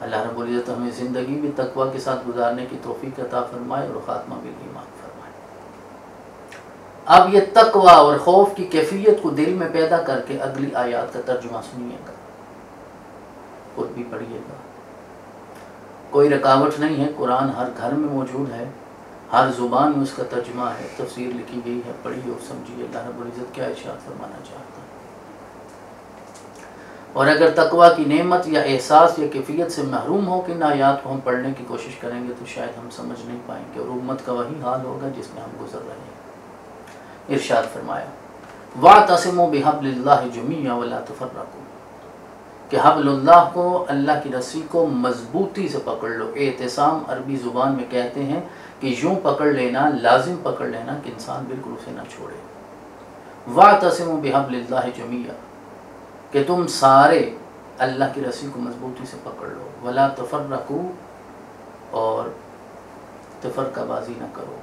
اللہ رب العزت ہمیں زندگی بھی تقوی کے ساتھ گزارنے کی توفیق عطا فرمائے اور خاتمہ بالایمان فرمائے۔ اب یہ تقوی اور خوف کی کیفیت کو دل میں پیدا کر کے اگلی آیات کا ترجمہ سنیے گا، خود بھی پڑھیے گا۔ کوئی رکاوٹ نہیں ہے، قرآن ہر گھر میں موجود ہے، ہر زبان میں اس کا ترجمہ ہے، تفسیر لکھی گئی ہے، پڑھیے اور سمجھیے اللہ رب العزت کیا ارشاد فرمانا چاہتا ہے۔ اور اگر تقوی کی نعمت یا احساس یا کیفیت سے محروم ہو کہ ان آیات کو ہم پڑھنے کی کوشش کریں گے تو شاید ہم سمجھ نہیں پائیں گے، اور امت کا وہی حال ہوگا جس میں ہم گزر رہے ہیں۔ ارشاد فرمایا وَاعْتَصِمُوا بِحَبْلِ اللَّهِ جَمِيعًا وَلَا تَفَرَّقُوا، کہ حبل اللہ کو، اللہ کی رسی کو مضبوطی سے پکڑ لو۔ اعتصام عربی زبان میں کہتے ہیں کہ یوں پکڑ لینا، لازم پکڑ لینا کہ انسان بالکل اسے نہ چھوڑے۔ وَاعْتَصِمُوا بِحَبْلِ اللَّهِ جَمِيعًا، کہ تم سارے اللہ کی رسی کو مضبوطی سے پکڑ لو۔ وَلَا تَفَرَّقُوا، اور تفرقہ بازی نہ کرو،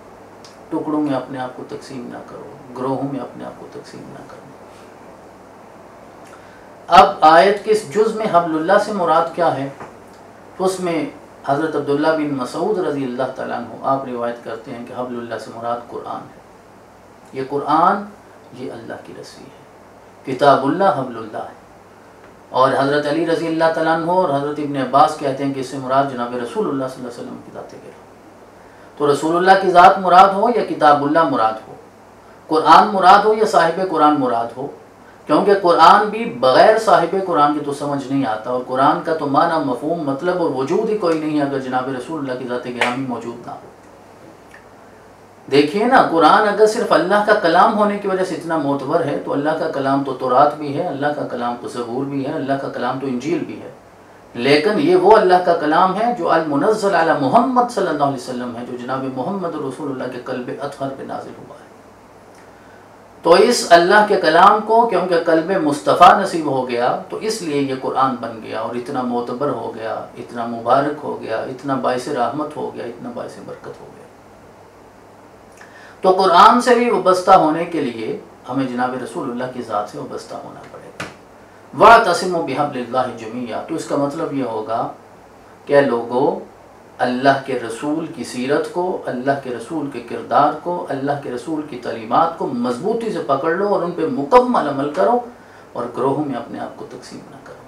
ٹکڑوں میں اپنے آپ کو تقسیم نہ کرو، گروہوں میں اپنے آپ کو تقسیم نہ کرو۔ اب آیت کے اس جز میں حبل اللہ سے مراد کیا ہے؟ تو اس میں حضرت عبداللہ بن مسعود رضی اللہ تعالیٰ عنہ آپ روایت کرتے ہیں کہ حبل اللہ سے مراد قرآن ہے۔ یہ قرآن، یہ اللہ کی رسی ہے، کتاب اللہ حبل اللہ ہے۔ اور حضرت علی رضی اللہ تعالیٰ عنہ اور حضرت ابن عباس کہتے ہیں کہ اس سے مراد جناب رسول اللہ صلی اللہ علیہ وسلم کی ذات گرامی۔ تو رسول اللہ کی ذات مراد ہو یا کتاب اللہ مراد ہو، قرآن مراد ہو یا صاحب قرآن مراد ہو، کیونکہ قرآن بھی بغیر صاحب قرآن کے تو سمجھ نہیں آتا، اور قرآن کا تو معنی، مفہوم، مطلب اور وجود ہی کوئی نہیں ہے اگر جناب رسول اللہ کی ذات گرامی موجود نہ ہو۔ دیکھیے نا، قرآن اگر صرف اللہ کا کلام ہونے کی وجہ سے اتنا معتبر ہے تو اللہ کا کلام تو تورات بھی ہے، اللہ کا کلام تو زبور بھی ہے، اللہ کا کلام تو انجیل بھی ہے، لیکن یہ وہ اللہ کا کلام ہے جو المنزل علی محمد صلی اللہ علیہ وسلم ہے، جو جناب محمد رسول اللہ کے قلب اطہر پہ نازل ہوا ہے۔ تو اس اللہ کے کلام کو کیونکہ قلب مصطفیٰ نصیب ہو گیا تو اس لیے یہ قرآن بن گیا اور اتنا معتبر ہو گیا، اتنا مبارک ہو گیا، اتنا باعث رحمت ہو گیا، اتنا باعث برکت ہو گیا۔ تو قرآن سے بھی وابستہ ہونے کے لیے ہمیں جناب رسول اللہ کی ذات سے وابستہ ہونا پڑے گا۔ وَاعْتَصِمُوا بِحَبْلِ اللَّهِ جَمِيعًا، تو اس کا مطلب یہ ہوگا کہ لوگوں اللہ کے رسول کی سیرت کو، اللہ کے رسول کے کردار کو، اللہ کے رسول کی تعلیمات کو مضبوطی سے پکڑ لو اور ان پہ مکمل عمل کرو، اور گروہوں میں اپنے آپ کو تقسیم نہ کرو۔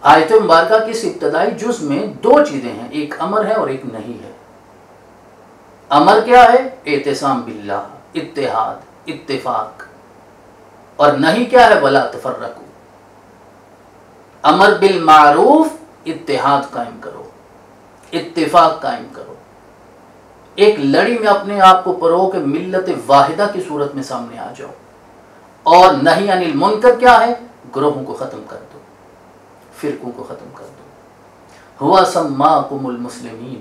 آیت مبارکہ کی اس ابتدائی جز میں دو چیزیں ہیں، ایک امر ہے اور ایک نہیں ہے۔ امر کیا ہے؟ اعتصام باللہ، اتحاد، اتفاق، اور نہیں کیا ہے؟ ولا تفرقوا، امر بالمعروف، اتحاد قائم کرو، اتفاق قائم کرو، ایک لڑی میں اپنے آپ کو پرو کہ ملت واحدہ کی صورت میں سامنے آ جاؤ۔ اور نہی عن المنکر کیا ہے؟ گروہوں کو ختم کر دو، فرقوں کو ختم کر دو۔ ہوا سماکم المسلمین،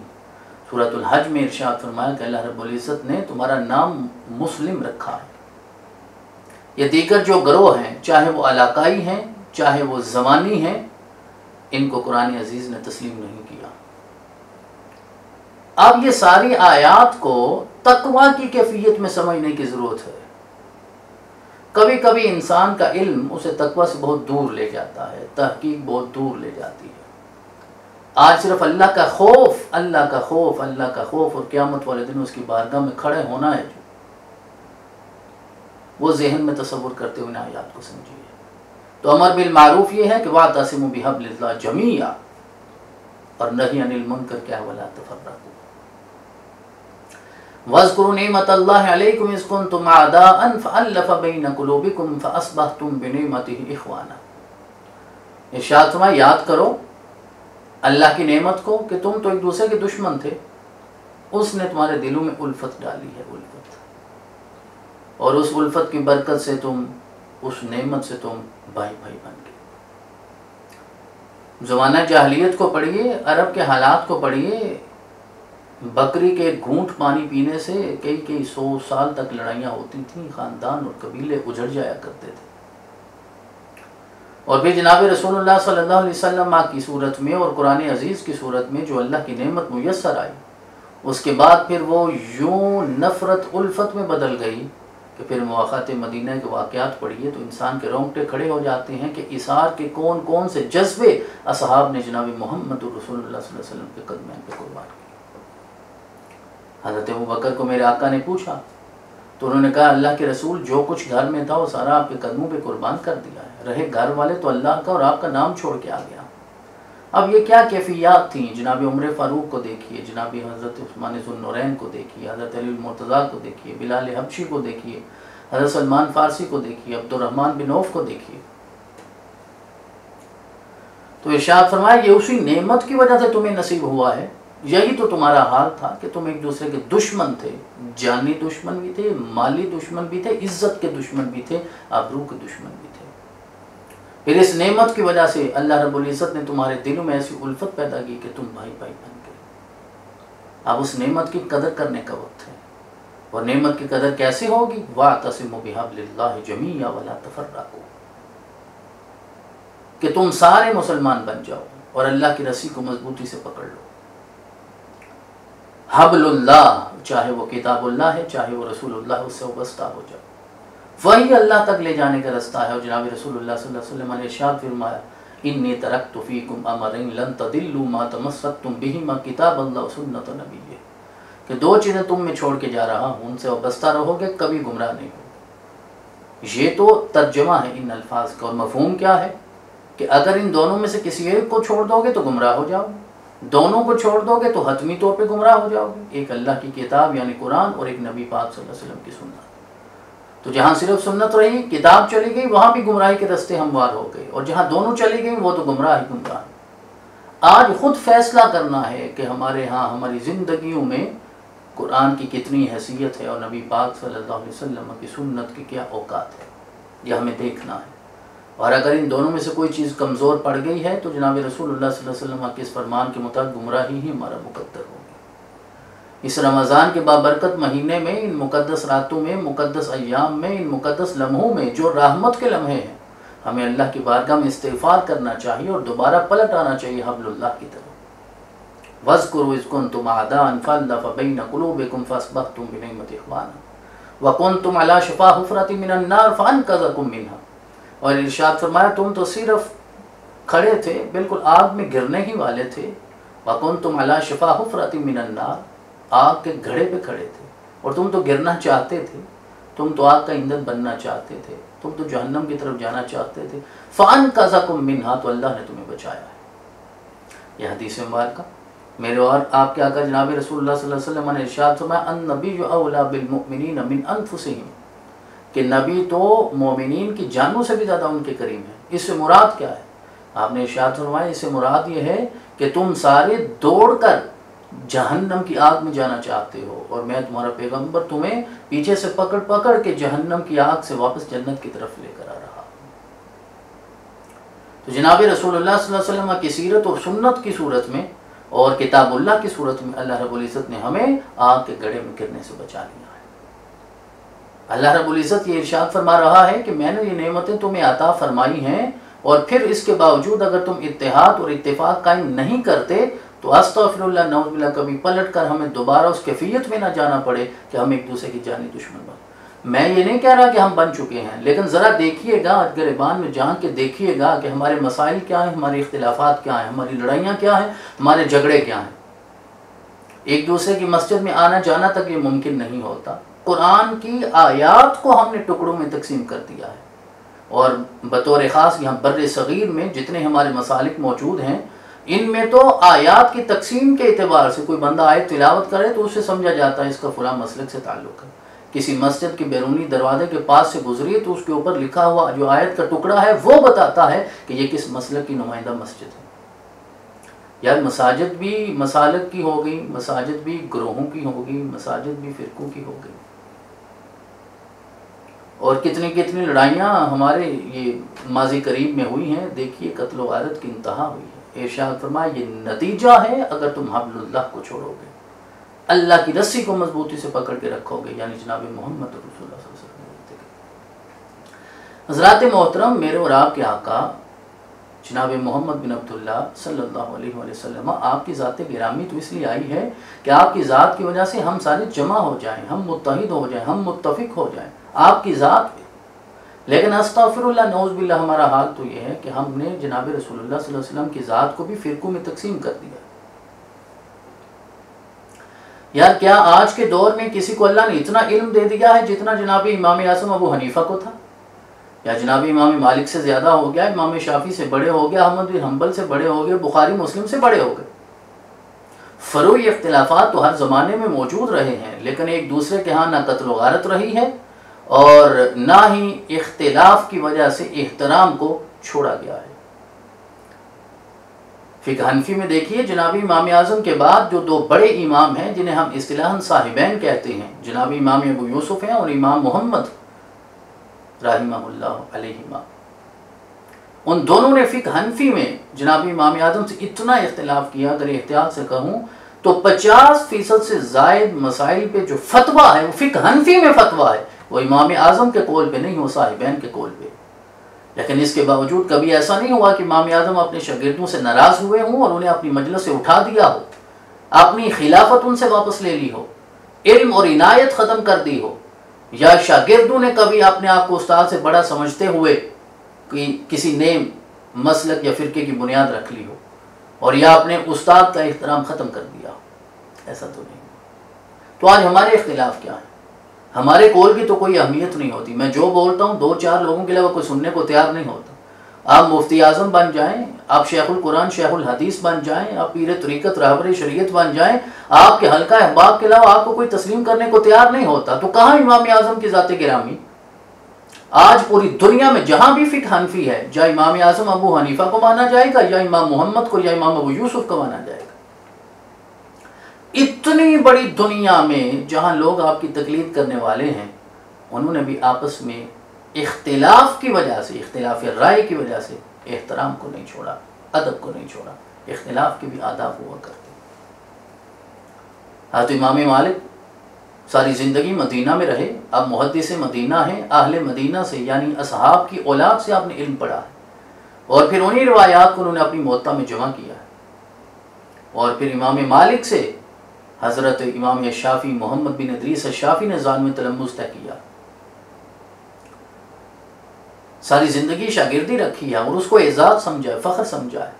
سورۃ الحج میں ارشاد فرمایا کہ اللہ رب العزت نے تمہارا نام مسلم رکھا ہے۔ یہ دیگر جو گروہ ہیں، چاہے وہ علاقائی ہیں، چاہے وہ زمانی ہیں، ان کو قرآن عزیز نے تسلیم نہیں کیا۔ اب یہ ساری آیات کو تقوی کی کیفیت میں سمجھنے کی ضرورت ہے۔ کبھی کبھی انسان کا علم اسے تقوی سے بہت دور لے جاتا ہے، تحقیق بہت دور لے جاتی ہے۔ آج صرف اللہ کا خوف، اللہ کا خوف، اللہ کا خوف، اور قیامت والے دن اس کی بارگاہ میں کھڑے ہونا ہے، جو وہ ذہن میں تصور کرتے ہوئے آیات کو سمجھیے۔ تو امر بالمعروف یہ ہے کہ وَاعْتَصِمُوا بِحَبْلِ اللَّهِ جَمِيعًا، اور نہی عن المنکر کیا وَلَا تَفَرَّقُوا۔ وَاذْكُرُوا نِعْمَتَ اللَّهِ عَلَيْكُمْ إِذْ كُنْتُمْ أَعْدَاءً فَأَلَّفَ بَيْنَ قُلُوبِكُمْ فَأَصْبَحْتُمْ بِنِعْمَتِهِ إِخْوَانًا۔ ارشاد فرمایا، یاد کرو اللہ کی نعمت کو کہ تم تو ایک دوسرے کے دشمن تھے، اس نے تمہارے دلوں میں الفت ڈالی ہے، الفت، اور اس الفت کی برکت سے تم، اس نعمت سے تم بھائی بھائی بن گئے۔ زمانہ جاہلیت کو پڑھیے، عرب کے حالات کو پڑھیے، بکری کے گھونٹ پانی پینے سے کئی 100 سال تک لڑائیاں ہوتی تھیں، خاندان اور قبیلے اجڑ جایا کرتے تھے۔ اور پھر جناب رسول اللہ صلی اللہ علیہ وسلم کی صورت میں اور قرآن عزیز کی صورت میں جو اللہ کی نعمت میسر آئی، اس کے بعد پھر وہ یوں نفرت الفت میں بدل گئی کہ پھر مواقعات مدینہ کے واقعات پڑھیے تو انسان کے رونگٹے کھڑے ہو جاتے ہیں کہ اثار کے کون کون سے جذبے اصحاب نے جناب محمد رسول اللہ صلی اللہ علیہ وسلم کے قدمین پہ قربان کیے۔ حضرت ابوبکر کو میرے آقا نے پوچھا تو انہوں نے کہا اللہ کے رسول جو کچھ گھر میں تھا وہ سارا آپ کے قدموں پہ قربان کر دیا ہے، رہے گھر والے تو اللہ کا اور آپ کا نام چھوڑ کے آ گیا۔ اب یہ کیا کیفیات تھیں؟ جناب عمر فاروق کو دیکھیے، جناب حضرت عثمان ذو النورین کو دیکھیے، حضرت علی المرتضیٰ کو دیکھیے، بلال حبشی کو دیکھیے، حضرت سلمان فارسی کو دیکھیے، عبد الرحمن بن عوف کو دیکھیے۔ تو ارشاد فرمایا یہ اسی نعمت کی وجہ سے تمہیں نصیب ہوا ہے، یہی تو تمہارا حال تھا کہ تم ایک دوسرے کے دشمن تھے، جانی دشمن بھی تھے، مالی دشمن بھی تھے، عزت کے دشمن بھی تھے، آبرو کے دشمن بھی تھے۔ پھر اس نعمت کی وجہ سے اللہ رب العزت نے تمہارے دلوں میں ایسی الفت پیدا کی کہ تم بھائی بھائی بن گئے۔ اب اس نعمت کی قدر کرنے کا وقت ہے، اور نعمت کی قدر کیسے ہوگی؟ وَاعْتَصِمُوا بِحَبْلِ اللَّهِ جَمِيعًا وَلَا تَفَرَّقُوا، کہ تم سارے مسلمان بن جاؤ اور اللہ کی رسی کو مضبوطی سے پکڑ لو۔ حبل اللہ، چاہے وہ کتاب اللہ ہے، چاہے وہ رسول اللہ، اس سے وابستہ ہو جاؤ، وہی اللہ تک لے جانے کا رستہ ہے۔ اور جناب رسول اللہ صلی اللہ علیہ وسلم نے ارشاد فرمایا انی ترکت فیکم امرین لن تضلوا ما تمسکتم بہما کتاب اللہ و سنت نبیہ، کہ دو چیزیں تم میں چھوڑ کے جا رہا ہوں، ان سے وابستہ رہو گے، کبھی گمراہ نہیں ہو۔ یہ تو ترجمہ ہے ان الفاظ کا، اور مفہوم کیا ہے کہ اگر ان دونوں میں سے کسی ایک کو چھوڑ دو گے تو گمراہ ہو جاؤ گے، دونوں کو چھوڑ دو گے تو حتمی طور پہ گمراہ ہو جاؤ گے، ایک اللہ کی کتاب یعنی قرآن اور ایک نبی پاک صلی اللہ علیہ وسلم کی سنت۔ تو جہاں صرف سنت رہی، کتاب چلی گئی، وہاں بھی گمراہی کے رستے ہموار ہو گئے، اور جہاں دونوں چلی گئی وہ تو گمراہ ہی گمراہ۔ آج خود فیصلہ کرنا ہے کہ ہمارے ہاں ہماری زندگیوں میں قرآن کی کتنی حیثیت ہے اور نبی پاک صلی اللہ علیہ وسلم کی سنت کی کیا اوقات ہے، یہ ہمیں دیکھنا ہے۔ اور اگر ان دونوں میں سے کوئی چیز کمزور پڑ گئی ہے تو جناب رسول اللہ صلی اللہ علیہ وسلم کے اس فرمان کے مطابق گمراہی ہی ہمارا مقدر ہوگی۔ اس رمضان کے بابرکت مہینے میں، ان مقدس راتوں میں، مقدس ایام میں، ان مقدس لمحوں میں جو رحمت کے لمحے ہیں، ہمیں اللہ کی بارگاہ میں استغفار کرنا چاہیے اور دوبارہ پلٹ آنا چاہیے حبل اللہ کی طرف۔ وَاذْكُرُوا إِذْ كُنْتُمْ أَعْدَاءً فَأَلَّفَ بَيْنَ قُلُوبِكُمْ فَأَصْبَحْتُمْ بِنِعْمَتِهِ إِخْوَانًا وَكُنْتُمْ عَلَى شَفَا حُفْرَةٍ مِّنَ النَّارِ فَأَنْقَذَكُم مِّنْهَا۔ اور ارشاد فرمایا تم تو صرف کھڑے تھے، بالکل آگ میں گرنے ہی والے تھے، وَكُنْتُمْ عَلَى شَفَا حُفْرَةٍ مِّنَ النَّارِ، آگ کے گھڑے پہ کھڑے تھے، اور تم تو گرنا چاہتے تھے، تم تو آگ کا ایندھن بننا چاہتے تھے، تم تو جہنم کی طرف جانا چاہتے تھے، فَأَنْقَذَكُم مِّنْهَا، تو اللہ نے تمہیں بچایا ہے۔ یہ حدیث مبارکہ میرے اور آپ کے آقا جناب رسول اللہ صلی اللہ علیہ وسلم نے ارشاد فرمایا النبی اولیٰ بالمؤمنین من انفسہم، کہ نبی تو مومنین کی جانوں سے بھی زیادہ ان کے قریب ہیں۔ اس سے مراد کیا ہے؟ آپ نے ارشاد فرمایا اس سے مراد یہ ہے کہ تم سارے دوڑ کر جہنم کی آگ میں جانا چاہتے ہو، اور میں تمہارا پیغمبر تمہیں پیچھے سے پکڑ پکڑ کے جہنم کی آگ سے واپس جنت کی طرف لے کر آ رہا ہوں۔ تو جناب رسول اللہ صلی اللہ علیہ وسلم کی سیرت اور سنت کی صورت میں اور کتاب اللہ کی صورت میں اللہ رب العزت نے ہمیں آگ کے گڑھے میں گرنے سے بچا لیا ہے۔ اللہ رب العزت یہ ارشاد فرما رہا ہے کہ میں نے یہ نعمتیں تمہیں عطا فرمائی ہیں، اور پھر اس کے باوجود اگر تم اتحاد اور اتفاق قائم نہیں کرتے تو استغفر اللہ نعوذ باللہ کبھی پلٹ کر ہمیں دوبارہ اس کیفیت میں نہ جانا پڑے کہ ہم ایک دوسرے کی جانی دشمن بن۔ میں یہ نہیں کہہ رہا کہ ہم بن چکے ہیں، لیکن ذرا دیکھیے گا گریبان میں جان کے دیکھیے گا کہ ہمارے مسائل کیا ہیں، ہمارے اختلافات کیا ہیں، ہماری لڑائیاں کیا ہیں، ہمارے جھگڑے کیا ہیں۔ ایک دوسرے کی مسجد میں آنا جانا تک یہ ممکن نہیں ہوتا۔ قرآن کی آیات کو ہم نے ٹکڑوں میں تقسیم کر دیا ہے، اور بطور خاص یہاں بر صغیر میں جتنے ہمارے مسالک موجود ہیں، ان میں تو آیات کی تقسیم کے اعتبار سے کوئی بندہ آیت تلاوت کرے تو اسے سمجھا جاتا ہے اس کا فلاں مسلک سے تعلق ہے۔ کسی مسجد کے بیرونی دروازے کے پاس سے گزری تو اس کے اوپر لکھا ہوا جو آیت کا ٹکڑا ہے وہ بتاتا ہے کہ یہ کس مسلک کی نمائندہ مسجد ہے۔ یار مساجد بھی مسالک کی ہو گئی، مساجد بھی گروہوں کی ہو گئی، مساجد بھی فرقوں کی ہو گئی، اور کتنی کتنی لڑائیاں ہمارے یہ ماضی قریب میں ہوئی ہیں۔ دیکھیے قتل و غارت کی انتہا ہوئی ہے۔ ارشاد فرمایا یہ نتیجہ ہے اگر تم حبل اللہ کو چھوڑو گے، اللہ کی رسی کو مضبوطی سے پکڑ کے رکھو گے، یعنی جناب محمد رسول اللہ صلی اللہ علیہ وسلم۔ حضرات محترم، میرے اور آپ کے آقا جناب محمد بن عبداللہ صلی اللہ علیہ وسلم، آپ کی ذات گرامی تو اس لیے آئی ہے کہ آپ کی ذات کی وجہ سے ہم سارے جمع ہو جائیں، ہم متحد ہو جائیں، ہم متفق ہو جائیں۔ آپ کی ذات پہ. لیکن استغفر اللہ نعوذ باللہ ہمارا حال تو یہ ہے کہ ہم نے جناب رسول اللہ صلی اللہ علیہ وسلم کی ذات کو بھی فرقوں میں تقسیم کر دیا. یار کیا آج کے دور میں کسی کو اللہ نے اتنا علم دے دیا ہے جتنا جناب امام اعظم ابو حنیفہ کو تھا؟ یا جناب امام مالک سے زیادہ ہو گیا، امام شافعی سے بڑے ہو گیا، احمد بن حنبل سے بڑے ہو گئے، بخاری مسلم سے بڑے ہو گئے؟ فروعی اختلافات تو ہر زمانے میں موجود رہے ہیں، لیکن ایک دوسرے کے ہاں نہ قتل و غارت رہی ہے اور نہ ہی اختلاف کی وجہ سے احترام کو چھوڑا گیا ہے. فقہ حنفی میں دیکھیے جناب امام اعظم کے بعد جو دو بڑے امام ہیں جنہیں ہم اصطلاحاً صاحبین کہتے ہیں، جناب امام ابو یوسف ہیں اور امام محمد رحمہ اللہ علیہما، ان دونوں نے فقہ حنفی میں جناب امام اعظم سے اتنا اختلاف کیا، اگر احتیاط سے کہوں تو 50% سے زائد مسائل پہ جو فتویٰ ہے وہ فقہ حنفی میں فتویٰ ہے، وہ امام اعظم کے قول پہ نہیں، وہ صاحبین کے قول پہ. لیکن اس کے باوجود کبھی ایسا نہیں ہوا کہ امام اعظم اپنے شاگردوں سے ناراض ہوئے ہوں اور انہیں اپنی مجلس سے اٹھا دیا ہو، اپنی خلافت ان سے واپس لے لی ہو، علم اور عنایت ختم کر دی ہو، یا شاگردوں نے کبھی اپنے آپ کو استاد سے بڑا سمجھتے ہوئے کسی نئے مسلک یا فرقے کی بنیاد رکھ لی ہو، اور یا اپنے استاد کا احترام ختم کر دیا ہو. ایسا تو نہیں. تو آج ہمارے اختلاف کیا ہیں؟ ہمارے قول کی تو کوئی اہمیت نہیں ہوتی. میں جو بولتا ہوں 2-4 لوگوں کے علاوہ کوئی سننے کو تیار نہیں ہوتا. آپ مفتی اعظم بن جائیں، آپ شیخ القرآن شیخ الحدیث بن جائیں، آپ پیر طریقت رہبر شریعت بن جائیں، آپ کے حلقہ احباب کے علاوہ آپ کو کوئی تسلیم کرنے کو تیار نہیں ہوتا. تو کہاں امام اعظم کی ذات گرامی؟ آج پوری دنیا میں جہاں بھی فقہ حنفی ہے، یا امام اعظم ابو حنیفہ کو مانا جائے گا، یا امام محمد کو، یا امام ابو یوسف کو مانا جائے گا. اتنی بڑی دنیا میں جہاں لوگ آپ کی تقلید کرنے والے ہیں، انہوں نے بھی آپس میں اختلاف کی وجہ سے، اختلاف رائے کی وجہ سے احترام کو نہیں چھوڑا، ادب کو نہیں چھوڑا. اختلاف کے بھی آداب ہوا کرتے. حضرت امام مالک ساری زندگی مدینہ میں رہے، اب محدث مدینہ ہیں، اہل مدینہ سے یعنی اصحاب کی اولاد سے آپ نے علم پڑھا ہے، اور پھر انہی روایات کو انہوں نے اپنی موطا میں جمع کیا ہے. اور پھر امام مالک سے حضرت امام شافعی محمد بن ادریس الشافعی نے ذان میں تلمذ طے کیا. ساری زندگی شاگردی رکھی ہے اور اس کو اعزاز سمجھا ہے، فخر سمجھا ہے.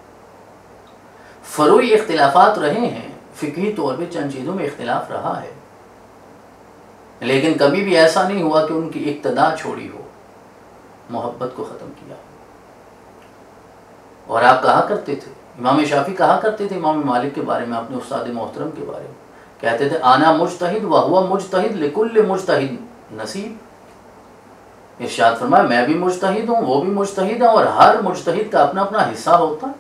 فروعی اختلافات رہے ہیں، فقہی طور پہ چند چیزوں میں اختلاف رہا ہے، لیکن کبھی بھی ایسا نہیں ہوا کہ ان کی اقتدا چھوڑی ہو، محبت کو ختم کیا. اور آپ کہا کرتے تھے، امام شافعی کہا کرتے تھے امام مالک کے بارے میں، اپنے استاد محترم کے بارے میں کہتے تھے انا مجتہد وہو مجتہد لکل مجتہد نصیب. ارشاد فرمایا میں بھی مجتہد ہوں، وہ بھی مجتہد ہے، اور ہر مجتہد کا اپنا اپنا حصہ ہوتا ہے.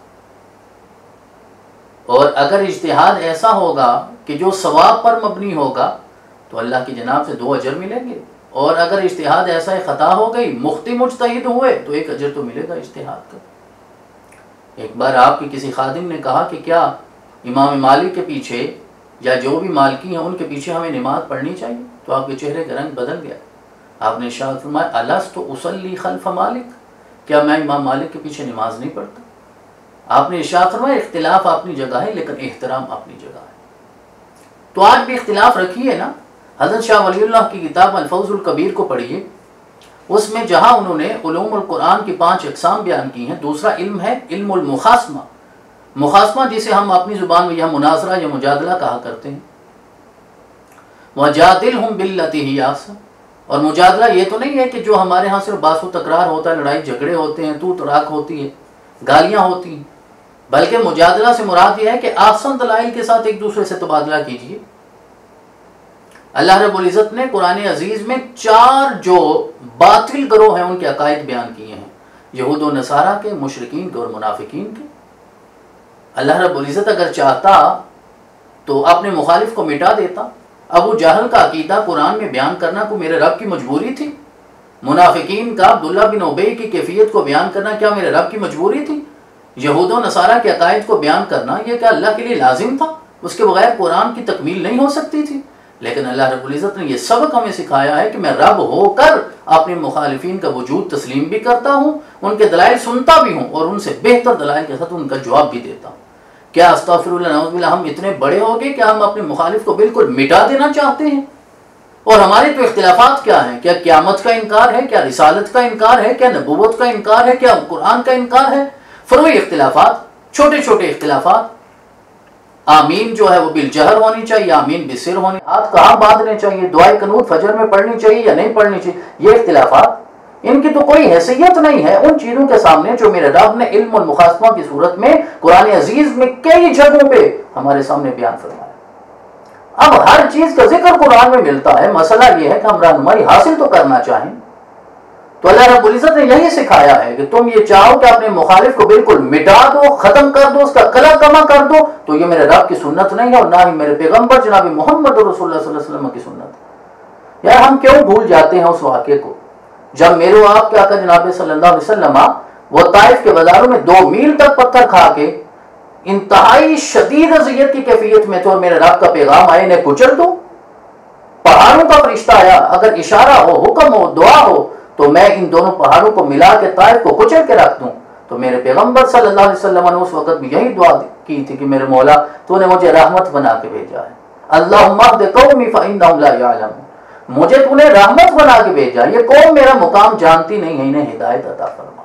اور اگر اجتہاد ایسا ہوگا کہ جو ثواب پر مبنی ہوگا تو اللہ کی جناب سے 2 اجر ملیں گے، اور اگر اجتہاد ایسا ہے خطا ہو گئی، مخطئ مجتہد ہوئے، تو 1 اجر تو ملے گا اجتہاد کا. ایک بار آپ کے کسی خادم نے کہا کہ کیا امام مالک کے پیچھے یا جو بھی مالکی ہیں ان کے پیچھے ہمیں نماز پڑھنی چاہیے؟ تو آپ کے چہرے کا رنگ بدل گیا. آپ نے ارشاد فرمایا الست اصلی خلف مالک، کیا میں امام مالک کے پیچھے نماز نہیں پڑھتا؟ آپ نے ارشاد فرمایا اختلاف اپنی جگہ ہے لیکن احترام اپنی جگہ ہے. تو آج بھی اختلاف رکھیے نا. حضرت شاہ ولی اللہ کی کتاب الفوز الکبیر کو پڑھیے، اس میں جہاں انہوں نے علوم القرآن کی 5 اقسام بیان کی ہیں، دوسرا علم ہے علم المخاصمہ. مخاصمہ جسے ہم اپنی زبان میں یا مناظرہ یا مجادلہ کہا کرتے ہیں. وَجَادِلْهُمْ بِالَّتِي هِيَ أَحْسَنُ. اور مجادلہ یہ تو نہیں ہے کہ جو ہمارے ہاں صرف باس و تکرار ہوتا ہے، لڑائی جھگڑے ہوتے ہیں، تو تڑاک ہوتی ہے، گالیاں ہوتی ہیں، بلکہ مجادلہ سے مراد یہ ہے کہ احسن دلائل کے ساتھ ایک دوسرے سے تبادلہ کیجیے. اللہ رب العزت نے قرآن عزیز میں 4 جو باطل گروہ ہیں ان کے عقائد بیان کیے ہیں، یہود و نصارہ کے، مشرکین کے اور منافقین کے. اللہ رب العزت اگر چاہتا تو اپنے مخالف کو مٹا دیتا. ابو جہل کا عقیدہ قرآن میں بیان کرنا کو میرے رب کی مجبوری تھی؟ منافقین کا عبداللہ بن ابی کی کیفیت کو بیان کرنا کیا میرے رب کی مجبوری تھی؟ یہود و نصارہ کے عقائد کو بیان کرنا یہ کیا اللہ کے لیے لازم تھا؟ اس کے بغیر قرآن کی تکمیل نہیں ہو سکتی تھی؟ لیکن اللہ رب العزت نے یہ سبق ہمیں سکھایا ہے کہ میں رب ہو کر اپنے مخالفین کا وجود تسلیم بھی کرتا ہوں، ان کے دلائل سنتا بھی ہوں، اور ان سے بہتر دلائل کے ساتھ ان کا جواب بھی دیتا ہوں. کیا استغفر اللہ نعوذ باللہ ہم اتنے بڑے ہو گئے کہ ہم اپنے مخالف کو بالکل مٹا دینا چاہتے ہیں؟ اور ہمارے تو اختلافات کیا ہیں؟ کیا قیامت کا انکار ہے؟ کیا رسالت کا انکار ہے؟ کیا نبوت کا انکار ہے؟ کیا قرآن کا انکار ہے؟ فروعی اختلافات، چھوٹے چھوٹے اختلافات. آمین جو ہے وہ بالجہر ہونی چاہیے، آمین بسر ہونی، ہاتھ کہاں باندھنے چاہیے، دعائے قنوت فجر میں پڑھنی چاہیے یا نہیں پڑھنی چاہیے، یہ اختلافات ان کی تو کوئی حیثیت نہیں ہے ان چیزوں کے سامنے جو میرے رب نے علم المخاصمہ کی صورت میں قرآن عزیز میں کئی جگہوں پہ ہمارے سامنے بیان فرمایا. اب ہر چیز کا ذکر قرآن میں ملتا ہے، مسئلہ یہ ہے کہ ہم رہنمائی حاصل تو کرنا چاہیں. تو اللہ رب العزت نے یہی سکھایا ہے کہ تم یہ چاہو کہ اپنے مخالف کو بالکل مٹا دو، ختم کر دو، اس کا کلا کما کر دو، تو یہ میرے رب کی سنت نہیں ہے اور نہ ہی میرے پیغمبر جناب محمد رسول اللہ صلی اللہ علیہ وسلم کی سنت ہے. یار ہم کیوں بھول جاتے ہیں اس واقعے کو جب میرے و آپ کے آقا جناب صلی اللہ علیہ وسلم وہ طائف کے بازاروں میں 2 میل تک پتھر کھا کے انتہائی شدید اذیت کی کیفیت میں تھے اور میرے رب کا پیغام آئے انہیں کچل دو. پہاڑوں کا فرشتہ آیا، اگر اشارہ ہو، حکم ہو، دعا ہو تو میں ان دونوں پہاڑوں کو ملا کے طائف کو کچل کے رکھ دوں. تو میرے پیغمبر صلی اللہ علیہ وسلم نے اس وقت بھی یہی دعا کی تھی کہ میرے مولا تو نے مجھے رحمت بنا کے بھیجا ہے. اللہم اہد قومی فانہم لا یعلمون، مجھے تو نے رحمت بنا کے بھیجا، یہ قوم میرا مقام جانتی نہیں ہے، انہیں ہدایت عطا فرما.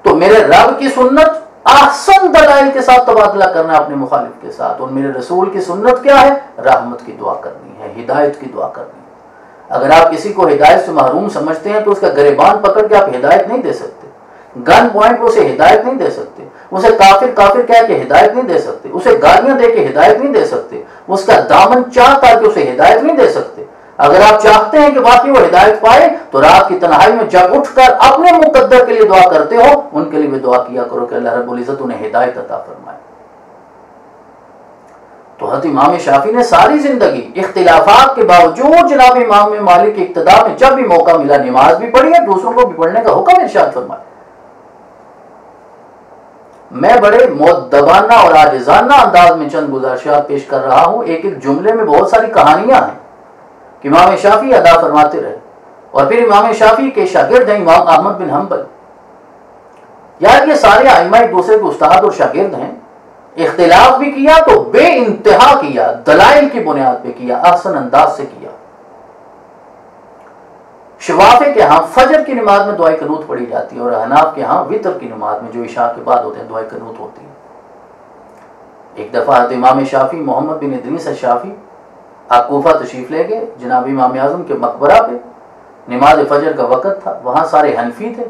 تو میرے رب کی سنت احسن دلائل کے ساتھ تبادلہ کرنا اپنے مخالف کے ساتھ، اور میرے رسول کی سنت کیا ہے؟ رحمت کی دعا کرنی ہے، ہدایت کی دعا کرنی ہے. اگر آپ کسی کو ہدایت سے محروم سمجھتے ہیں تو اس کا گریبان پکڑ کے آپ ہدایت نہیں دے سکتے، گن پوائنٹ پہ اسے ہدایت نہیں دے سکتے، اسے کافر کافر کہہ کے ہدایت نہیں دے سکتے، اسے گالیاں دے کے ہدایت نہیں دے سکتے، اس کا دامن چاہ کر کے اسے ہدایت نہیں دے سکتے. اگر آپ چاہتے ہیں کہ واقعی وہ ہدایت پائے تو رات کی تنہائی میں جب اٹھ کر اپنے مقدر کے لیے دعا کرتے ہو، ان کے لیے بھی دعا کیا کرو کہ اللہ رب العزت انہیں ہدایت عطا فرمائے. تو حضرت امام شافعی نے ساری زندگی اختلافات کے باوجود جناب امام مالک کی اقتداء میں جب بھی موقع ملا نماز بھی پڑھی ہے، دوسروں کو بھی پڑھنے کا حکم ارشاد فرمایا. میں بڑے مؤدبانہ اور عاجزانہ انداز میں چند گزارشات پیش کر رہا ہوں. ایک ایک جملے میں بہت ساری کہانیاں ہیں کہ امام شافعی ادا فرماتے رہے، اور پھر امام شافعی کے شاگرد ہیں امام احمد بن حنبل. یار یہ سارے ائمہ ایک دوسرے کے استاد اور شاگرد ہیں. اختلاف بھی کیا تو بے انتہا کیا، دلائل کی بنیاد پہ کیا، احسن انداز سے کیا. شوافے کے ہاں فجر کی نماز میں دعائے قنوت پڑھی جاتی ہے، اور احناف کے ہاں وتر کی نماز میں جو عشاء کے بعد ہوتے ہیں دعائے قنوت ہوتی ہے. ایک دفعہ حضرت امام شافعی محمد بن ادریس الشافعی آپ کوفہ تشریف لے گئے، جناب امام اعظم کے مقبرہ پہ نماز فجر کا وقت تھا. وہاں سارے حنفی تھے،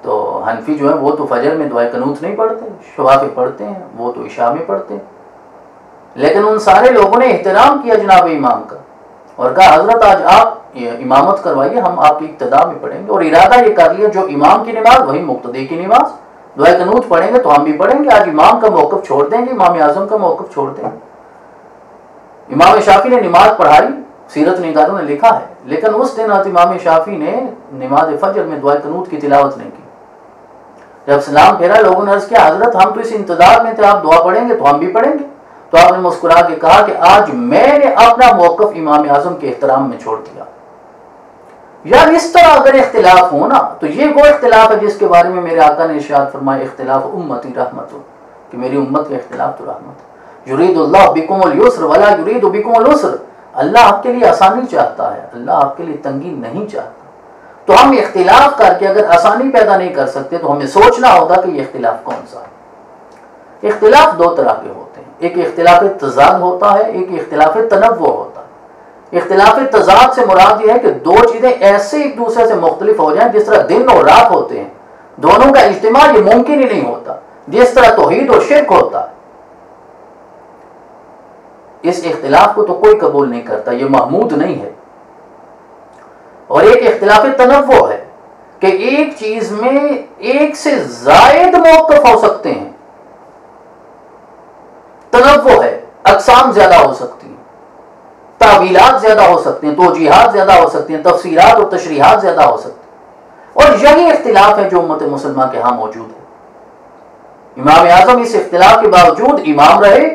تو حنفی جو ہیں وہ تو فجر میں دعائے قنوت نہیں پڑھتے، شوافے پڑھتے ہیں، وہ تو عشاء میں پڑھتے ہیں. لیکن ان سارے لوگوں نے احترام کیا جناب امام کا اور کہا حضرت آج آپ امامت کروائیے، ہم آپ کی اقتداء میں پڑھیں گے. اور ارادہ یہ کر لیا جو امام کی نماز وہی مقتدی کی نماز، دعائے قنوت پڑھیں گے تو ہم بھی پڑھیں گے. آج امام کا موقف چھوڑ دیں گے، امام اعظم کا موقف چھوڑ دیں گے. امام شافعی نے نماز پڑھائی، سیرت نگاروں نے لکھا ہے، لیکن اس دن امام شافعی نے نماز فجر میں دعائے قنوت کی تلاوت نہیں کی. جب سلام پھیرا لوگوں نے عرض کیا حضرت ہم تو اس انتظار میں تھے، آپ دعا پڑھیں گے تو ہم بھی پڑھیں گے. تو آپ نے مسکرا کے کہا کہ آج میں نے اپنا موقف امام اعظم کے احترام میں چھوڑ دیا. یار اس طرح اگر اختلاف ہو نا تو یہ وہ اختلاف ہے جس کے بارے میں میرے آقا نے ارشاد فرمایا اختلاف امتی رحمت، کہ میری امت کا اختلاف تو رحمت ہے. یرید اللہ بکم اليسر ولا یرید بکم العسر، اللہ آپ کے لیے آسانی چاہتا ہے، اللہ آپ کے لیے تنگی نہیں چاہتا. تو ہم اختلاف کر کے اگر آسانی پیدا نہیں کر سکتے تو ہمیں سوچنا ہوگا کہ یہ اختلاف کون سا ہے. اختلاف 2 طرح کے ہوتے ہیں، ایک اختلاف تضاد ہوتا ہے، ایک اختلاف تنوع ہوتا ہے. اختلاف تضاد سے مراد یہ ہے کہ 2 چیزیں ایسے ایک دوسرے سے مختلف ہو جائیں جس طرح دن اور رات ہوتے ہیں، دونوں کا اجتماع یہ ممکن ہی نہیں ہوتا، جس طرح توحید اور شرک ہوتا ہے. اس اختلاف کو تو کوئی قبول نہیں کرتا، یہ محمود نہیں ہے. اور ایک اختلاف تنوع ہے کہ ایک چیز میں ایک سے زائد موقف ہو سکتے ہیں. تنوع ہے، اقسام زیادہ ہو سکتی ہیں، تعویلات زیادہ ہو سکتی ہیں، توجیحات زیادہ ہو سکتی ہیں، تفسیرات اور تشریحات زیادہ ہو سکتی ہیں. اور یہی اختلاف ہے جو امت مسلمہ کے ہاں موجود ہے. امام اعظم اس اختلاف کے باوجود امام رہے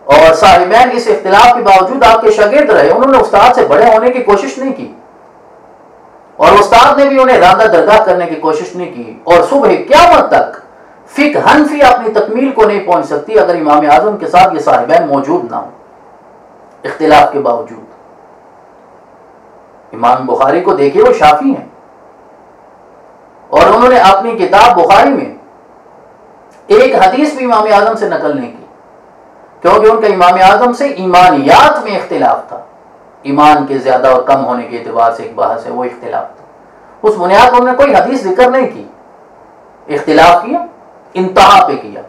اور صاحبین اس اختلاف کے باوجود آپ کے شاگرد رہے. انہوں نے استاد سے بڑے ہونے کی کوشش نہیں کی اور استاد نے بھی انہیں راندہ درگاہ کرنے کی کوشش نہیں کی. اور صبح قیامت تک فقہ حنفی اپنی تکمیل کو نہیں پہنچ سکتی اگر امام اعظم کے ساتھ یہ صاحبین موجود نہ ہوں. اختلاف کے باوجود امام بخاری کو دیکھیے، وہ شافعی ہیں، اور انہوں نے اپنی کتاب بخاری میں ایک حدیث بھی امام اعظم سے نقل نہیں کی، کیونکہ ان کا امام اعظم سے ایمانیات میں اختلاف تھا، ایمان کے زیادہ اور کم ہونے کے اعتبار سے ایک بحث ہے، وہ اختلاف تھا، اس بنیاد پر انہوں نے کوئی حدیث ذکر نہیں کی، اختلاف کیا، انتہا پہ کیا۔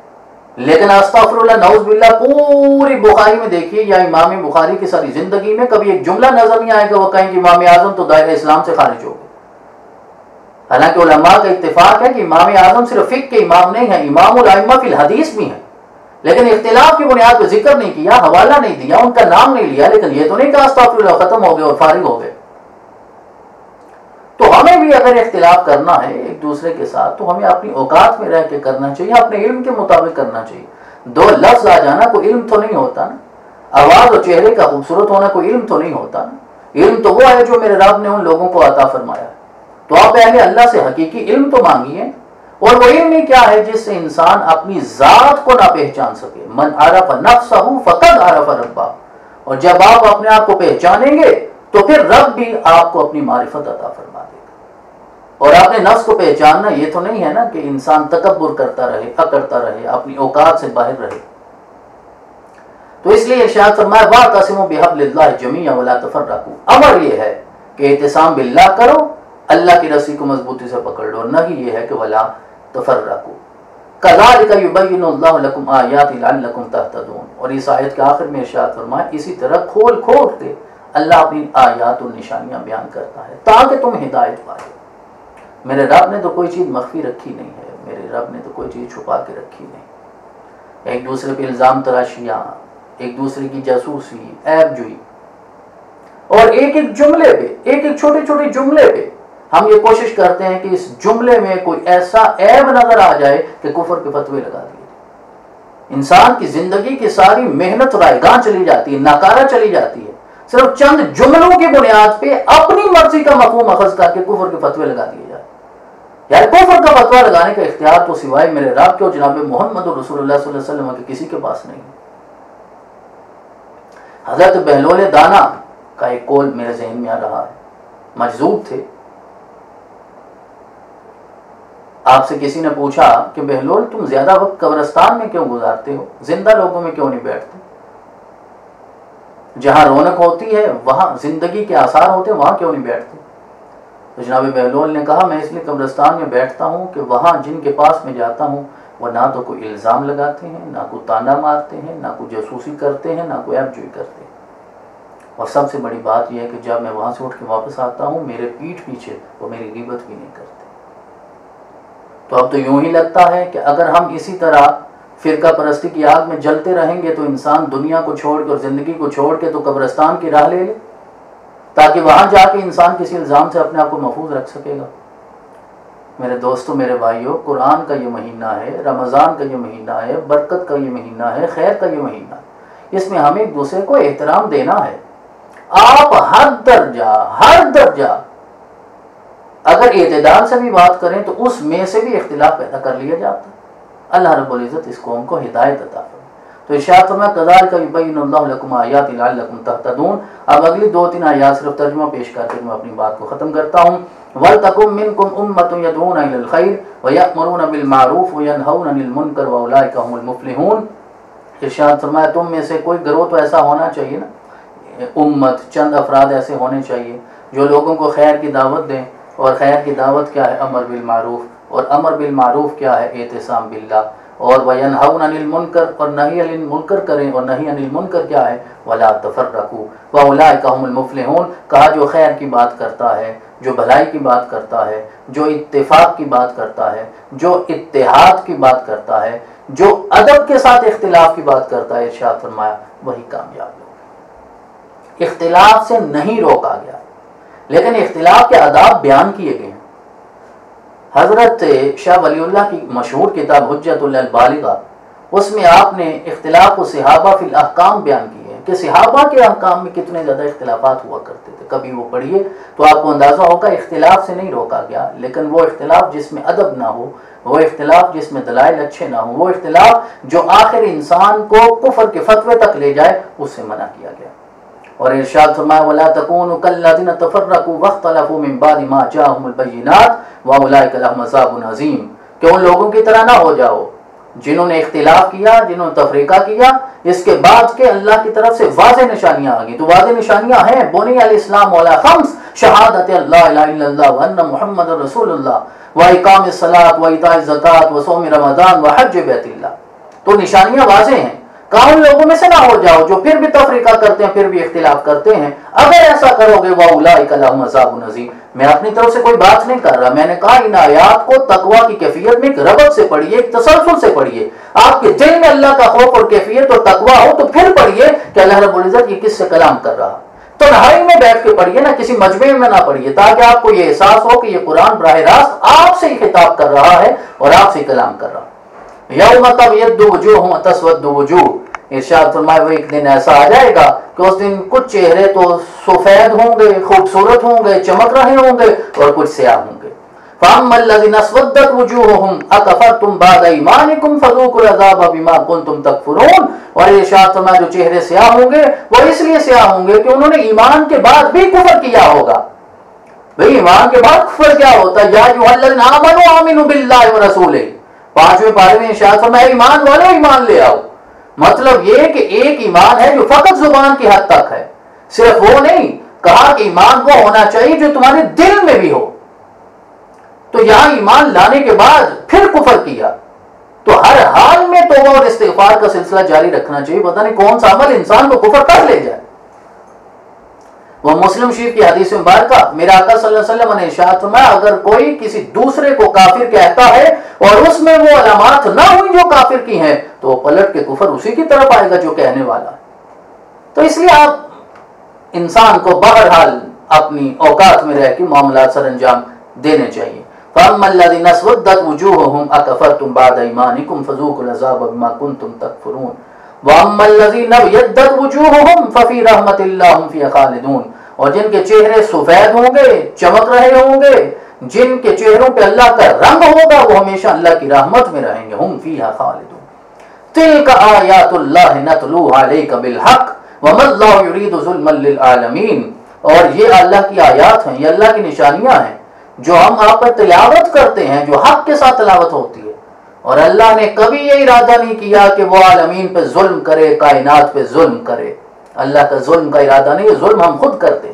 لیکن استغفر اللہ نعوذ باللہ پوری بخاری میں دیکھیے یا امام بخاری کی ساری زندگی میں کبھی ایک جملہ نظر نہیں آئے گا وہ کہیں کہ امام اعظم تو دائرہ اسلام سے خارج ہو گئے۔ حالانکہ علماء کا اتفاق ہے کہ امام اعظم صرف فقہ کے امام نہیں ہیں، امام الائمہ فی الحدیث بھی ہیں، لیکن اختلاف کی بنیاد پہ ذکر نہیں کیا، حوالہ نہیں دیا، ان کا نام نہیں لیا، لیکن یہ تو نہیں کہا استغفر اللہ ختم ہو گئے اور فارغ ہو گئے۔ تو ہمیں بھی اگر اختلاف کرنا ہے ایک دوسرے کے ساتھ تو ہمیں اپنی اوقات میں رہ کے کرنا چاہیے، اپنے علم کے مطابق کرنا چاہیے۔ دو لفظ آ جانا کوئی علم تو نہیں ہوتا نا، آواز اور چہرے کا خوبصورت ہونا کوئی علم تو نہیں ہوتا نا، علم تو وہ ہے جو میرے رب نے ان لوگوں کو عطا فرمایا ہے۔ تو آپ پہلے اللہ سے حقیقی علم تو مانگیے، اور وہ علم ہی کیا ہے جس سے انسان اپنی ذات کو نہ پہچان سکے۔ من عرف نفسہ فقد عرف ربہ، اور جب آپ اپنے آپ کو پہچانیں گے تو پھر رب بھی آپ کو اپنی معرفت عطا فرما دے گا۔ اور اپنے نفس کو پہچاننا یہ تو نہیں ہے نا کہ انسان تکبر کرتا رہے، اکڑتا رہے، اپنی اوقات سے باہر رہے۔ تو اس لیے ارشاد فرمایا واعتصموا بحبل اللہ جمیعا ولا تفرقوا، امر یہ ہے کہ اعتصام باللہ کرو، اللہ کی رسی کو مضبوطی سے پکڑ لو، نہ ہی یہ ہے کہ ولا تفرقوا کذالک یبین اللہ لکم آیات لعلکم تہتدون۔ اور اس آیت کے آخر میں ارشاد فرمایا اسی طرح کھول کھول کے اللہ اپنی آیات اور نشانیاں بیان کرتا ہے تاکہ تم ہدایت پائے۔ میرے رب نے تو کوئی چیز مخفی رکھی نہیں ہے، میرے رب نے تو کوئی چیز چھپا کے رکھی نہیں۔ ایک دوسرے پہ الزام تراشیاں، ایک دوسرے کی جاسوسی، عیب جوئی، اور ایک ایک جملے پہ، ایک ایک چھوٹے چھوٹے جملے پہ ہم یہ کوشش کرتے ہیں کہ اس جملے میں کوئی ایسا عیب نظر آ جائے کہ کفر کے فتوے لگا دیے۔ انسان کی زندگی کی ساری محنت رائے گاں چلی جاتی ہے، ناکارہ چلی جاتی ہے، صرف چند جملوں کی بنیاد پہ اپنی مرضی کا مفہوم اخذ کر کے کفر کے فتوے لگا دیے جاتے ہیں۔ یار کفر کا فتویٰ لگانے کا اختیار تو سوائے میرے رب کے اور جناب محمد رسول اللہ صلی اللہ علیہ وسلم کے کسی کے پاس نہیں ہے۔ حضرت بہلول دانا کا ایک قول میرے ذہن میں آ رہا ہے، مجذوب تھے، آپ سے کسی نے پوچھا کہ بہلول تم زیادہ وقت قبرستان میں کیوں گزارتے ہو، زندہ لوگوں میں کیوں نہیں بیٹھتے؟ جہاں رونق ہوتی ہے، وہاں زندگی کے آثار ہوتے ہیں، وہاں کیوں نہیں بیٹھتے؟ تو جناب بہلول نے کہا میں اس لیے قبرستان میں بیٹھتا ہوں کہ وہاں جن کے پاس میں جاتا ہوں وہ نہ تو کوئی الزام لگاتے ہیں، نہ کوئی تانا مارتے ہیں، نہ کوئی جاسوسی کرتے ہیں، نہ کوئی عیب جوئی کرتے ہیں، اور سب سے بڑی بات یہ ہے کہ جب میں وہاں سے اٹھ کے واپس آتا ہوں میرے پیٹھ پیچھے وہ میری غیبت بھی نہیں کرتے۔ تو اب تو یوں ہی لگتا ہے کہ اگر ہم اسی طرح فرقہ پرستی کی آگ میں جلتے رہیں گے تو انسان دنیا کو چھوڑ کے اور زندگی کو چھوڑ کے تو قبرستان کی راہ لے لے تاکہ وہاں جا کے انسان کسی الزام سے اپنے آپ کو محفوظ رکھ سکے گا۔ میرے دوستوں، میرے بھائیوں، قرآن کا یہ مہینہ ہے، رمضان کا یہ مہینہ ہے، برکت کا یہ مہینہ ہے، خیر کا یہ مہینہ ہے، اس میں ہمیں ایک دوسرے کو احترام دینا ہے۔ آپ ہر درجہ اگر اعتدال سے بھی بات کریں تو اس میں سے بھی اختلاف پیدا کر لیا جاتا ہے۔ اللہ رب العزت اس قوم کو ہدایت عطا فرمائے۔ تو ارشاد فرمایا کذالک یبین اللہ لکم آیات لعلکم تہتدون۔ اب اگلی 2-3 آیات صرف ترجمہ پیش کر کے میں اپنی بات کو ختم کرتا ہوں۔ وَلْتَكُن مِّنكُمْ أُمَّةٌ يَدْعُونَ إِلَى الْخَيْرِ وَيَأْمُرُونَ بِالْمَعْرُوفِ وَيَنْهَوْنَ عَنِ الْمُنكَرِ وَأُولَٰئِكَ هُمُ الْمُفْلِحُونَ۔ ارشاد فرمایا تم میں سے کوئی گروہ تو ایسا ہونا چاہیے نا، امت، چند افراد ایسے ہونے چاہیے جو لوگوں کو خیر کی دعوت دیں، اور خیر کی دعوت کیا ہے؟ امر بالمعروف، اور امر بالمعروف کیا ہے؟ اعتصام باللہ، اور وَيَنْهَوْنَ عَنِ الْمُنكَرِ، اور نہی عن المنکر کریں، اور نہی عن المنکر کیا ہے؟ وَلَا تَفَرَّقُوا وَأُولَٰئِكَ هُمُ الْمُفْلِحُونَ۔ کہا جو خیر کی بات کرتا ہے، جو بھلائی کی بات کرتا ہے، جو اتفاق کی بات کرتا ہے، جو اتحاد کی بات کرتا ہے، جو ادب کے ساتھ اختلاف کی بات کرتا ہے، ارشاد فرمایا وہی کامیاب ہوگا۔ اختلاف سے نہیں روکا گیا، لیکن اختلاف کے آداب بیان کیے گئے ہیں۔ حضرت شاہ ولی اللہ کی مشہور کتاب حجت اللہ البالغہ، اس میں آپ نے اختلاف و صحابہ فی الاحکام بیان کیے ہیں کہ صحابہ کے احکام میں کتنے زیادہ اختلافات ہوا کرتے تھے۔ کبھی وہ پڑھیے تو آپ کو اندازہ ہوگا اختلاف سے نہیں روکا گیا، لیکن وہ اختلاف جس میں ادب نہ ہو، وہ اختلاف جس میں دلائل اچھے نہ ہوں، وہ اختلاف جو آخر انسان کو کفر کے فتوے تک لے جائے، اس سے منع کیا گیا۔ اور ارشاد فرمایا وَلَا تَكُونُوا كَالَّذِينَ تَفَرَّقُوا وَاخْتَلَفُوا مِن بَعْدِ مَا جَاءَهُمُ الْبَيِّنَاتُ وَأُولَٰئِكَ لَهُمْ عَذَابٌ عَظِيمٌ کہ ان لوگوں کی طرح نہ ہو جاؤ جنہوں نے اختلاف کیا، جنہوں نے تفریقہ کیا، اس کے بعد کہ اللہ کی طرف سے واضح نشانیاں آ گئی. تو واضح نشانیاں ہیں بنی الاسلام علی خمس شہادت اللہ الہ الا اللہ وان محمد رسول اللہ واقام الصلاۃ وایتاء الزکات وصوم رمضان وحج بیت اللہ. تو نشانیاں واضح ہیں. کہاں ان لوگوں میں سے نہ ہو جاؤ جو پھر بھی تفریقہ کرتے ہیں، پھر بھی اختلاف کرتے ہیں. اگر ایسا کرو گے وَأُولَٰئِكَ لَهُمْ عَذَابٌ عَظِيمٌ. میں اپنی طرف سے کوئی بات نہیں کر رہا، میں نے کہا ان آیات کو تقویٰ کی کیفیت میں ایک ربط سے پڑھیے، ایک تسلسل سے پڑھیے. آپ کے دل میں اللہ کا خوف اور کیفیت اور تقویٰ ہو تو پھر پڑھیے کہ اللہ رب العزت یہ کس سے کلام کر رہا. تنہائی میں بیٹھ کے پڑھیے نا، کسی مجمع میں نہ پڑھیے، تاکہ آپ کو یہ احساس ہو کہ یہ قرآن براہ راست آپ سے ہی خطاب کر رہا ہے اور آپ سے کلام کر رہا. یوم تبیض وجوہ وتسود وجوہ. ارشاد فرمائے وہ ایک دن ایسا آ جائے گا کہ اس دن کچھ چہرے تو سفید ہوں گے، خوبصورت ہوں گے، چمک رہے ہوں گے، اور کچھ سیاہ ہوں گے. فَأَمَّا الَّذِينَ اسْوَدَّتْ وُجُوهُهُمْ أَكَفَرْتُمْ بَعْدَ إِيمَانِكُمْ فَذُوقُوا الْعَذَابَ بِمَا كُنْتُمْ تَكْفُرُونَ. اور ارشاد فرمایا جو چہرے سیاہ ہوں گے وہ اس لیے سیاہ ہوں گے کہ انہوں نے ایمان کے بعد بھی کفر کیا ہوگا. بھئی ایمان کے بعد کفر کیا ہوتا ہے؟ یا ایھا الذین آمنوا آمنوا باللہ ورسولہ. 5ویں پارے میں ارشاد فرمایا ایمان والے ایمان لے آؤ. مطلب یہ کہ ایک ایمان ہے جو فقط زبان کی حد تک ہے، صرف وہ نہیں کہا کہ ایمان وہ ہونا چاہیے جو تمہارے دل میں بھی ہو. تو یہاں ایمان لانے کے بعد پھر کفر کیا تو ہر حال میں توبہ اور استغفار کا سلسلہ جاری رکھنا چاہیے. پتہ نہیں کون سا عمل انسان کو کفر کر لے جائے. وہ مسلم شریف کی حدیث مبارکہ میرا آقا صلی اللہ علیہ وسلم نے ارشاد فرمایا اگر کوئی کسی دوسرے کو کافر کہتا ہے اور اس میں وہ علامات نہ ہوئی جو کافر کی ہیں تو وہ پلٹ کے کفر اسی کی طرف آئے گا جو کہنے والا ہے. تو اس لیے آپ انسان کو بہرحال اپنی اوقات میں رہ کے معاملات سر انجام دینے چاہیے. فَأَمَّا الَّذِينَ اسْوَدَّتْ وُجُوهُهُمْ أَكَفَرْتُمْ بَعْدَ إِيمَانِكُمْ فَذُوقُوا الْعَذَابَ بِمَا كُنْتُمْ تَكْفُرُونَ. وَأَمَّا الَّذِينَ ابْيَضَّتْ وُجُوهُهُمْ فَفِي رَحْمَةِ اللَّهِ هُمْ فِيهَا خَالِدُونَ. اور جن کے چہرے سفید ہوں گے، چمک رہے ہوں گے، جن کے چہروں پہ اللہ کا رنگ ہوگا وہ ہمیشہ اللہ کی رحمت میں رہیں گے. هُمْ فِيهَا خَالِدُونَ. تِلْكَ آیَاتُ اللَّهِ نَتْلُوهَا عَلَيْكَ بِالْحَقِّ وَمَا اللَّهُ يُرِيدُ ظُلْمًا لِلْعَالَمِينَ. اور یہ اللہ کی آیات ہیں، یہ اللہ کی نشانیاں ہیں جو ہم آپ پر تلاوت کرتے ہیں، جو حق کے ساتھ تلاوت ہوتی ہے. اور اللہ نے کبھی یہ ارادہ نہیں کیا کہ وہ عالمین پہ ظلم کرے، کائنات پہ ظلم کرے. اللہ کا ظلم کا ارادہ نہیں، ظلم ہم خود کرتے.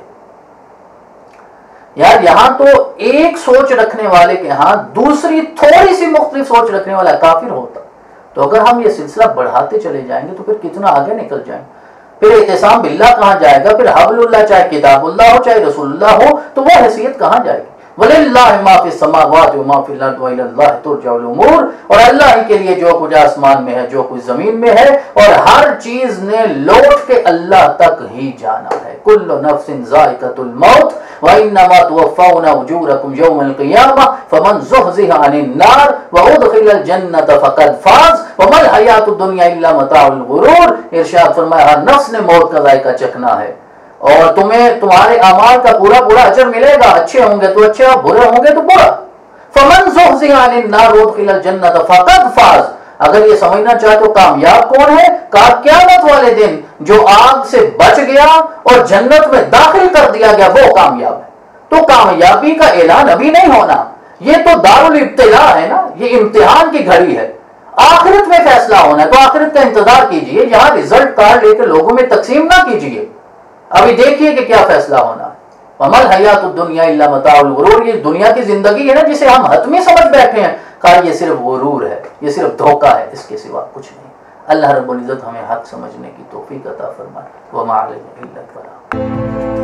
یار یہاں تو ایک سوچ رکھنے والے کے ہاں دوسری تھوڑی سی مختلف سوچ رکھنے والا کافر ہوتا. تو اگر ہم یہ سلسلہ بڑھاتے چلے جائیں گے تو پھر کتنا آگے نکل جائیں گے. پھر اعتصام باللہ کہاں جائے گا؟ پھر حبل اللہ چاہے کتاب اللہ ہو چاہے رسول اللہ ہو تو وہ حیثیت کہاں جائے گی؟ وَلِلَّهِ مَا فِي السَّمَاوَاتِ وَمَا فِي الْأَرْضِ وَإِلَى اللَّهِ تُرْجَعُ الْأُمُورُ. اور اللہ ہی کے لیے جو کچھ آسمان میں ہے، جو کچھ زمین میں ہے، اور ہر چیز نے لوٹ کے اللہ تک ہی جانا ہے. كُلُّ نَفْسٍ ذَائِقَةُ الْمَوْتِ وَإِنَّمَا تُوَفَّوْنَ أُجُورَكُمْ يَوْمَ الْقِيَامَةِ فَمَنْ زُحْزِحَ عَنِ النَّارِ وَأُدْخِلَ الْجَنَّةَ فَقَدْ فَازَ وَمَا الْحَيَاةُ الدُّنْيَا إِلَّا مَتَاعُ الْغُرُورِ. ارشاد فرمایا ہر نفس نے موت کا ذائقہ چکھنا ہے اور تمہیں تمہارے اعمال کا پورا پورا اجر ملے گا. اچھے ہوں گے تو اچھا، برے ہوں گے تو برا. فَمَنْ زُحْزِحَ عَنِ النَّارِ وَأُدْخِلَ الْجَنَّةَ فَقَدْ فَازَ. اگر یہ سمجھنا چاہے تو کامیاب کون ہے؟ قیامت والے دن جو آگ سے بچ گیا اور جنت میں داخل کر دیا گیا وہ کامیاب ہے. تو کامیابی کا اعلان ابھی نہیں ہونا، یہ تو دارالابتلاء ہے نا، یہ امتحان کی گھڑی ہے. آخرت میں فیصلہ ہونا ہے تو آخرت کا انتظار کیجئے. یہاں رزلٹ کارڈ لے کے لوگوں میں تقسیم نہ کیجئے، ابھی دیکھیے کہ کیا فیصلہ ہونا ہے. وَمَا الْحَيَاةُ الدُّنْيَا إِلَّا مَتَاعُ الْغُرُورِ. یہ دنیا کی زندگی ہے نا جسے ہم حتمی سمجھ بیٹھے ہیں، کہا یہ صرف غرور ہے، یہ صرف دھوکہ ہے، اس کے سوا کچھ نہیں. اللہ رب العزت ہمیں حق سمجھنے کی توفیق عطا فرمائے. وَمَا عَلَيْنَا إِلَّا الْبَلَاغُ.